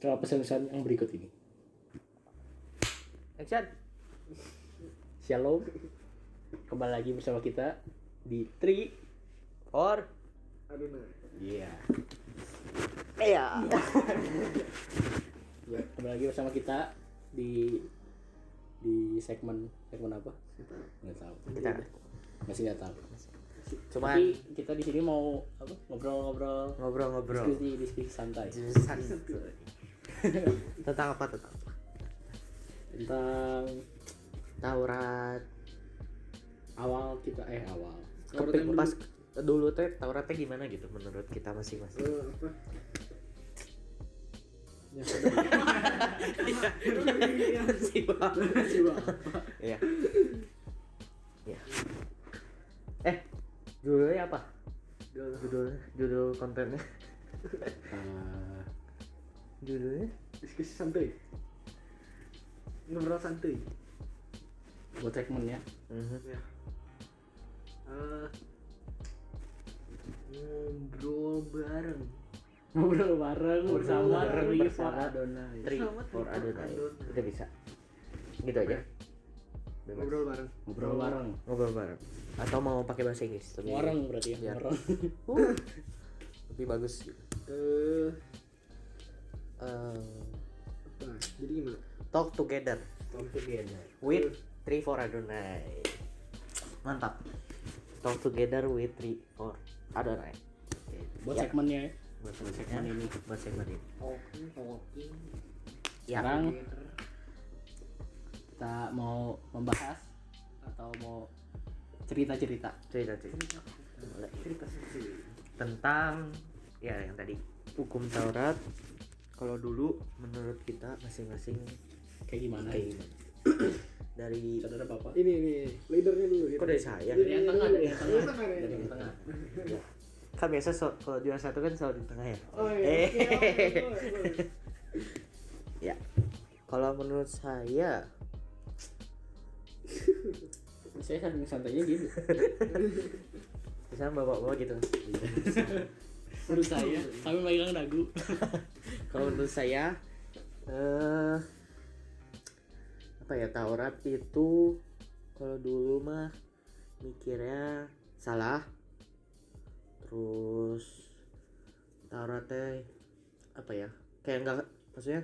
setelah pesan-pesan yang berikut ini. Action. Shalom. Kembali lagi bersama kita di 3 or Adonai. Iya. Iya. Ya, kembali lagi bersama kita di segmen apa? Nggak tahu. Kita Masih nggak tahu. cuman Tapi kita di sini mau apa? Ngobrol-ngobrol. ngobrol-ngobrol Diskusi santai. tentang apa Tentang Taurat. awal. Kepik pas dulu teh Tauratnya gimana gitu menurut kita masing-masing. Apa? Ya, Iya. Iya. Judulnya apa? Judul kontennya. Judulnya diskusi santai. Ngobrol santai. Buat segmennya. Ya. Ngobrol bareng bersama bareng 3 for bersama Adonai. Tri Sama for Tri for Adonai. Adonai. Kita bisa. Gitu aja. Bebas. Ngobrol bareng. Ngobrol bareng. Atau mau pakai bahasa Inggris? Wareng berarti ya. Iya. Wareng. Lebih bagus gitu. Apa? Jadi gimana? Talk together Come together. with 3 for Adonai. Mantap. Talk together with 3 for Adonai. Buat Ya. segmennya ya. Buat segmen ini. Buat segmen ini. Talking. Sekarang kita mau membahas atau mau cerita-cerita. Cerita. Mulai. Tentang ya yang tadi hukum Taurat. Kalau dulu menurut kita masing-masing Kayak gimana? kayak gimana? Dari Saudara Bapak. Ini leadernya dulu. kok dari saya? Dari yang tengah, dari yang tengah. Dari Dari yang tengah. Ya. Kan biasa kalau juara satu kan selalu di tengah ya. Oh iya. Oke. Ya. Kalau menurut saya Saya saking santainya gitu. misalnya bapak-bapak gitu. Menurut saya, kami megang dagu. Kalau menurut saya apa ya, Taurat itu kalau dulu mah mikirnya salah. Terus Tauratnya apa ya? Kayak enggak, maksudnya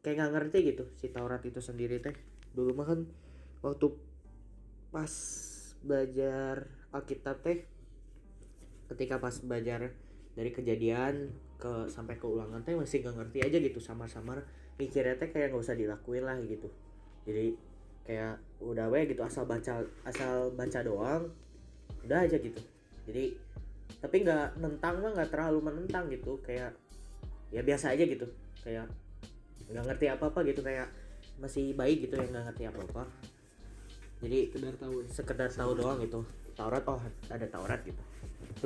kayak nggak ngerti gitu si Taurat itu sendiri teh. Dulu mah kan waktu pas belajar Alkitab teh, ketika pas belajar dari Kejadian sampai ke Ulangan teh masih nggak ngerti aja gitu, samar-samar mikirnya teh kayak nggak usah dilakuin lah gitu. Jadi kayak udah gitu, asal baca doang udah aja gitu. Jadi tapi nggak nentang mah, nggak terlalu menentang gitu, kayak ya biasa aja gitu, kayak nggak ngerti apa-apa gitu, kayak masih bayi gitu yang nggak ngerti apa-apa. Jadi sekedar tahu doang gitu Taurat, oh ada Taurat gitu,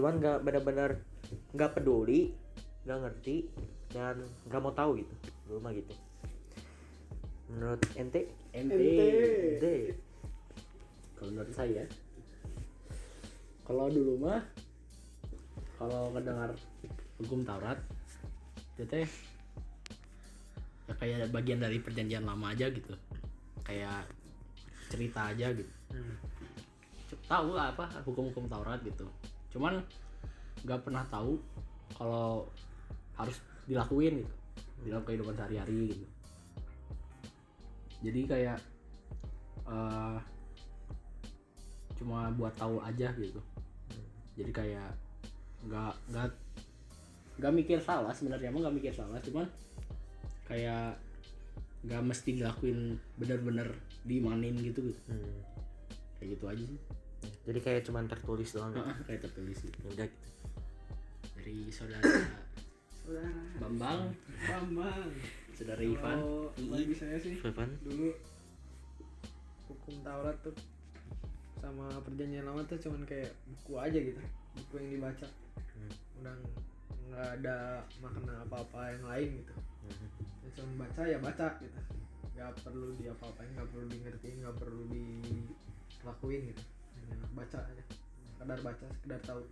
cuman nggak benar-benar nggak peduli, nggak ngerti, dan nggak mau tahu gitu dulu mah gitu. Menurut ente? Ente. Kalau menurut saya, kalau dulu mah, kalau ngedengar hukum Taurat, itu teh ya kayak bagian dari perjanjian lama aja gitu, kayak cerita aja gitu. Tahu lah apa hukum-hukum Taurat gitu, cuman nggak pernah tahu kalau harus dilakuin gitu dalam kehidupan sehari-hari gitu. Jadi kayak cuma buat tahu aja gitu. Jadi kayak nggak mikir salah sebenarnya, emang nggak mikir salah, cuman kayak nggak mesti dilakuin bener-bener dimanin gitu. Kayak gitu aja sih. Jadi kayak cuman tertulis doang gitu. Kayak tertulis gitu. Udah gitu. Dari saudara Bambang, saudara Ivan. Bagi saya sih Ivan. dulu hukum Taurat tuh sama perjanjian lama tuh cuman kayak buku aja gitu, buku yang dibaca. Udah nggak ada makna apa-apa yang lain gitu. Ya cuma baca ya baca gitu, nggak perlu diapa-apain, nggak perlu di ngertiin, nggak perlu dilakuin gitu, hanya baca aja, sekedar baca, sekedar tahu.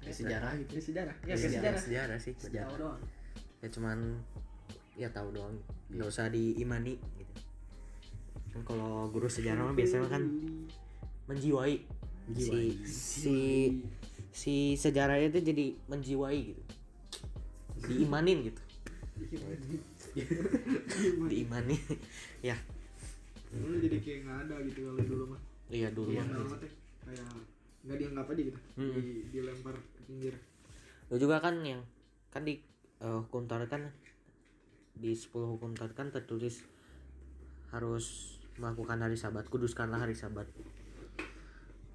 Kayak sejarah gitu. Kayak sejarah. Ya, Ya, kayak sejarah. sejarah sih. Tahu doang. Ya cuman ya tahu doang. Nggak usah diimani gitu. Kan kalau guru sejarah mah biasanya kan menjiwai si sejarahnya itu jadi menjiwai gitu. Diimanin gitu. Diimani. Ya, Dulu jadi kayak nggak ada gitu kalau dulu mah. iya dulu Iya, mah. lama teh kayak nggak dianggap aja gitu. Dilempar ke pinggir. Lu juga kan yang kan di hukum Taurat kan di 10 hukum Taurat kan tertulis harus melakukan hari Sabat, kuduskanlah hari Sabat.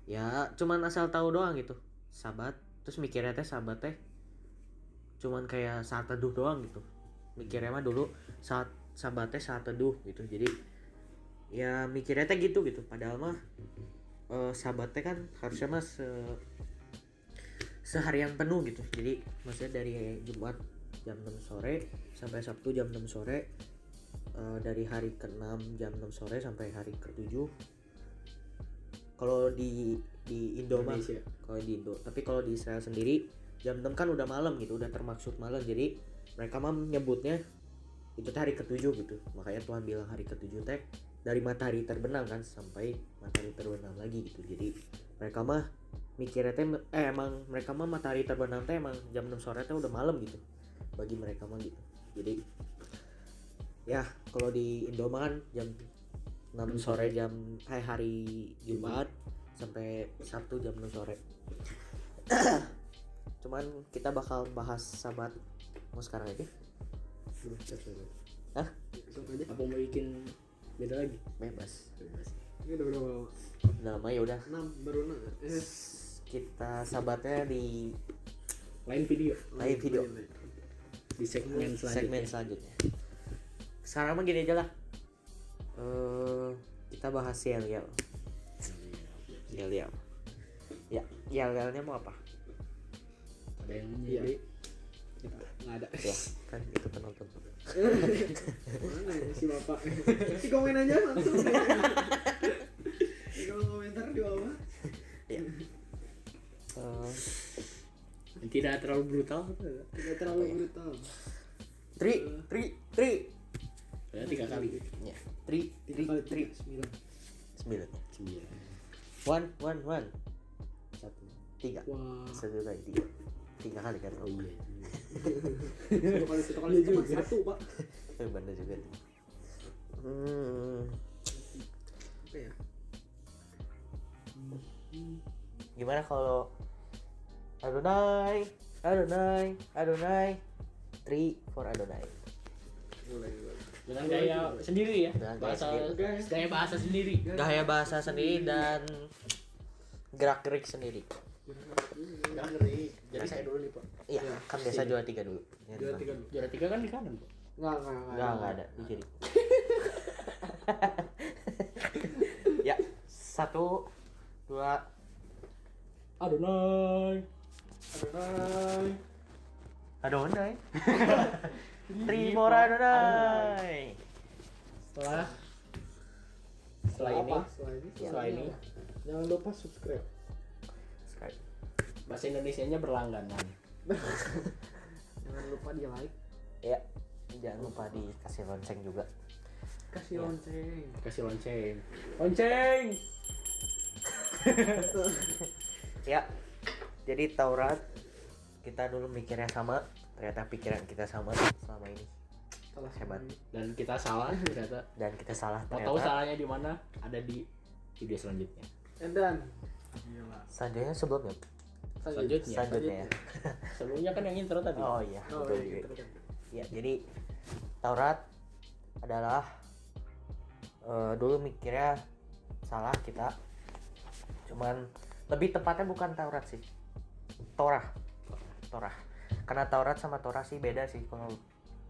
Ya cuman asal tahu doang gitu Sabat, terus mikirnya teh Sabat teh cuman kayak saat teduh doang gitu. Mikirnya mah dulu saat Sabat teh saat teduh gitu. Jadi ya mikirnya teh gitu padahal mah Sabat teh kan harusnya mah seharian penuh gitu. Jadi maksudnya dari Jumat jam 6 sore sampai Sabtu jam 6 sore, dari hari ke-6 jam 6 sore sampai hari ke-7 kalau di Indo mah, Indonesia. kalau di Indo. Tapi kalau di Israel sendiri jam 6 kan udah malam gitu, udah termaksud malam. Jadi mereka mah menyebutnya itu teh hari ke-7 gitu. Makanya Tuhan bilang hari ke-7 teh dari matahari terbenam kan sampai matahari terbenam lagi gitu. Jadi mereka mah mikirnya teh emang mereka mah matahari terbenam teh emang jam 6 sore teh udah malam gitu bagi mereka mah gitu. Jadi ya kalau di Indo mah kan jam 6 sore hari Jumat sampai Sabtu jam 6 sore. Cuman kita bakal bahas Sabat mau sekarang aja. Hah? Sok aja. Apa mau bikin beda lagi? Bebas. Ini udah berapa lama? Nama ya udah 6 baru 6. kita Sabatnya di Lain video. lain video Di segmen segmen selanjutnya. selanjutnya. Sekarang mah gini aja lah. Kita bahas yel. Ya, yelnya mau apa? Ada yang Iya. jadi Nggak ada. Ya, kan itu penonton. Mana ya si bapak? Si komen aja langsung. Kalau komentar di bawah. Ya. tidak terlalu brutal. Tidak terlalu brutal. Tri. Ya, 3 kali. Ya, Tri. 3 kali 3 9. 9. One. 1. 3. Wah. 1 kali 3. 3 kali kan. Oh iya. 1 kali cuma 1, Pak. Bener juga tuh. Apa ya? Gimana kalau Adonai, 3 for Adonai. Mulai. Dengan gaya sendiri ya. Dengan gaya Bahasa sendiri. gaya bahasa sendiri. Gaya bahasa sendiri dan gerak-gerik sendiri. Enggak ngeri. Jadi saya dulu nih, Pak. Iya, kan biasa juara 3 dulu. Ya, Juara dulu. 3. Juara 3 kan di kanan, Pak. Enggak ada di kiri. Ya, 1 2 Adonai. Adonai. 3 for Adonai. Setelah ini, setelah ini Jangan lupa subscribe. Subscribe. bahasa Indonesianya berlangganan. Jangan lupa di like, Ya, jangan lupa dikasih lonceng juga. kasih lonceng. Kasih lonceng. Lonceng. Ya, jadi Taurat kita dulu mikirnya sama, ternyata pikiran kita sama selama ini. Salah Hebat. Dan kita salah ternyata. Dan kita salah Mau tahu ternyata. salahnya di mana? Ada di video selanjutnya. Edan. Gila. Selanjutnya sebelumnya. Selanjutnya. Selanjutnya ya. Sebelumnya kan yang intro tadi. Oh iya. Oh betul iya, juga. gitu kan. Ya, jadi Taurat adalah dulu mikirnya salah kita. Cuman lebih tepatnya bukan Taurat sih. Torah. Karena Taurat sama Torah sih beda sih. Kalau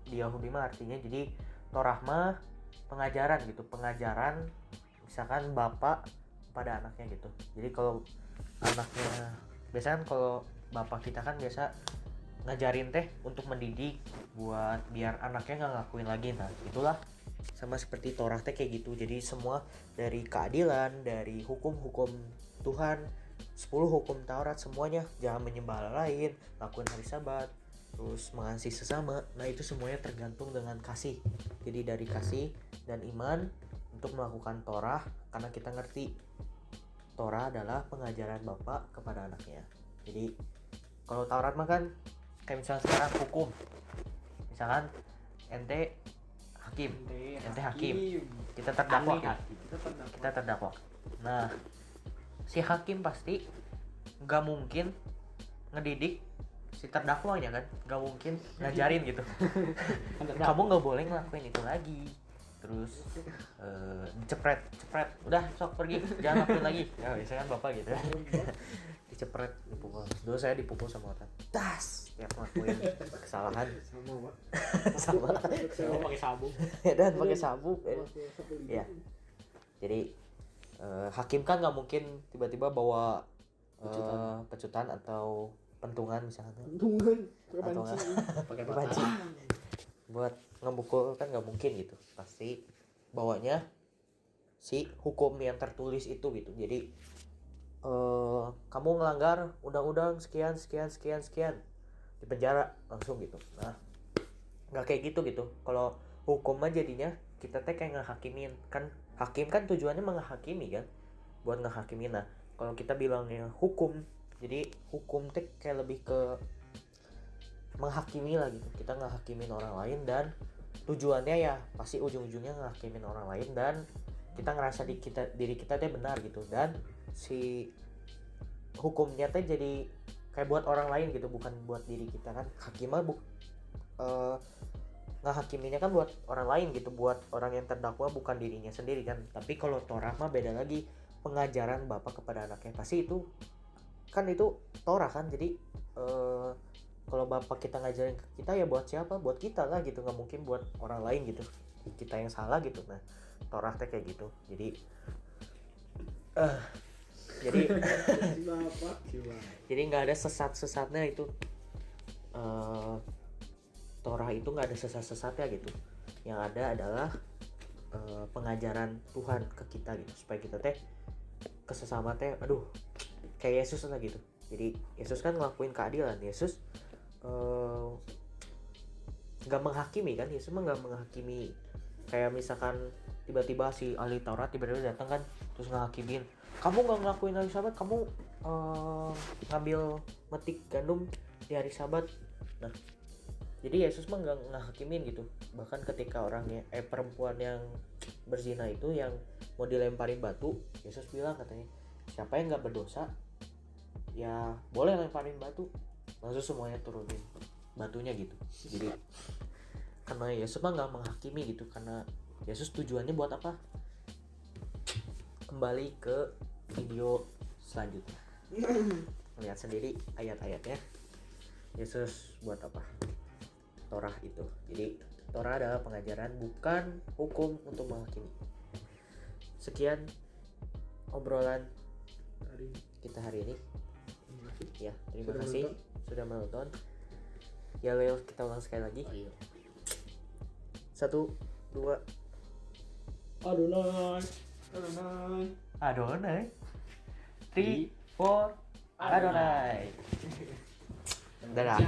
di Yahudi mah artinya jadi Torah mah pengajaran gitu, pengajaran misalkan bapak pada anaknya gitu. Jadi kalau anaknya biasanya kan kalau bapak kita kan biasa ngajarin teh untuk mendidik buat biar anaknya nggak ngakuin lagi. Nah itulah sama seperti Torah teh kayak gitu. Jadi semua dari keadilan, dari hukum-hukum Tuhan 10 hukum Taurat semuanya, jangan menyembah Allah lain, lakukan hari Sabat, terus mengasihi sesama. Nah itu semuanya tergantung dengan kasih. Jadi dari kasih dan iman untuk melakukan Torah, karena kita ngerti Torah adalah pengajaran Bapa kepada anaknya. Jadi kalau Taurat mah kan kayak misalnya sekarang hukum, misalkan ente hakim, ente hakim, kita terdakwa, kita terdakwa. Nah si hakim pasti nggak mungkin ngedidik si terdakwanya kan, nggak mungkin ngajarin gitu. Kamu nggak boleh ngelakuin itu lagi, terus dicepret, udah sok pergi, jangan lakuin lagi. Ya biasanya kan bapak gitu ya. Dicepret, dipukul. Dulu saya dipukul sama orang, tas tiap ngelakuin kesalahan. Sama pakai sabuk. dan pakai sabuk ya. Jadi hakim kan nggak mungkin tiba-tiba bawa pecutan atau pentungan misalnya, atau Pakai panci buat ngebukul, kan nggak mungkin gitu. Pasti bawanya si hukum yang tertulis itu gitu. Jadi kamu ngelanggar undang-undang sekian di penjara langsung gitu. Nah nggak kayak gitu. Kalau hukum mah jadinya kita teh kayak ngehakimin kan. Hakim kan tujuannya menghakimi kan, buat ngehakimin. Nah kalau kita bilangnya hukum, jadi hukum teh kayak lebih ke menghakimi lah gitu. Kita ngehakimin orang lain dan tujuannya ya pasti ujung-ujungnya ngehakimin orang lain, dan kita ngerasa diri kita teh benar gitu. Dan si hukumnya teh jadi kayak buat orang lain gitu, bukan buat diri kita kan. Hakimah ngehakiminya kan buat orang lain gitu, buat orang yang terdakwa, bukan dirinya sendiri kan. Tapi kalau Torah mah beda lagi, pengajaran bapak kepada anaknya pasti itu kan, itu Torah kan. Jadi kalau bapak kita ngajarin ke kita ya buat siapa, buat kita lah gitu, nggak mungkin buat orang lain gitu, kita yang salah gitu. Nah Torah teh kayak gitu. Jadi jadi nggak ada sesat-sesatnya itu. Torah itu nggak ada sesat-sesatnya gitu. Yang ada adalah pengajaran Tuhan ke kita gitu, supaya kita teh ke sesama teh kayak Yesus lah gitu. Jadi Yesus kan ngelakuin keadilan. Yesus nggak menghakimi kan. Yesus mah nggak menghakimi kayak misalkan tiba-tiba si ahli Taurat tiba-tiba datang kan, terus ngehakimin, kamu nggak ngelakuin hari Sabat, kamu ngambil metik gandum di hari Sabat. Nah jadi Yesus mah nggak ngehakimin gitu. Bahkan ketika perempuan yang berzina itu yang mau dilemparin batu, Yesus bilang katanya, siapa yang nggak berdosa ya boleh lemparin batu, langsung semuanya turunin batunya gitu. Jadi karena Yesus mah nggak menghakimi gitu, karena Yesus tujuannya buat apa? Kembali ke video selanjutnya, lihat sendiri ayat-ayatnya. Yesus buat apa Torah itu? Jadi Torah adalah pengajaran, bukan hukum untuk menghakimi. Sekian obrolan kita hari ini. Ya, terima kasih sudah menonton. Ya Leo, kita ulang sekali lagi. Ayo. 1, 2. Adonai. 3, 4. Adonai. Dadah.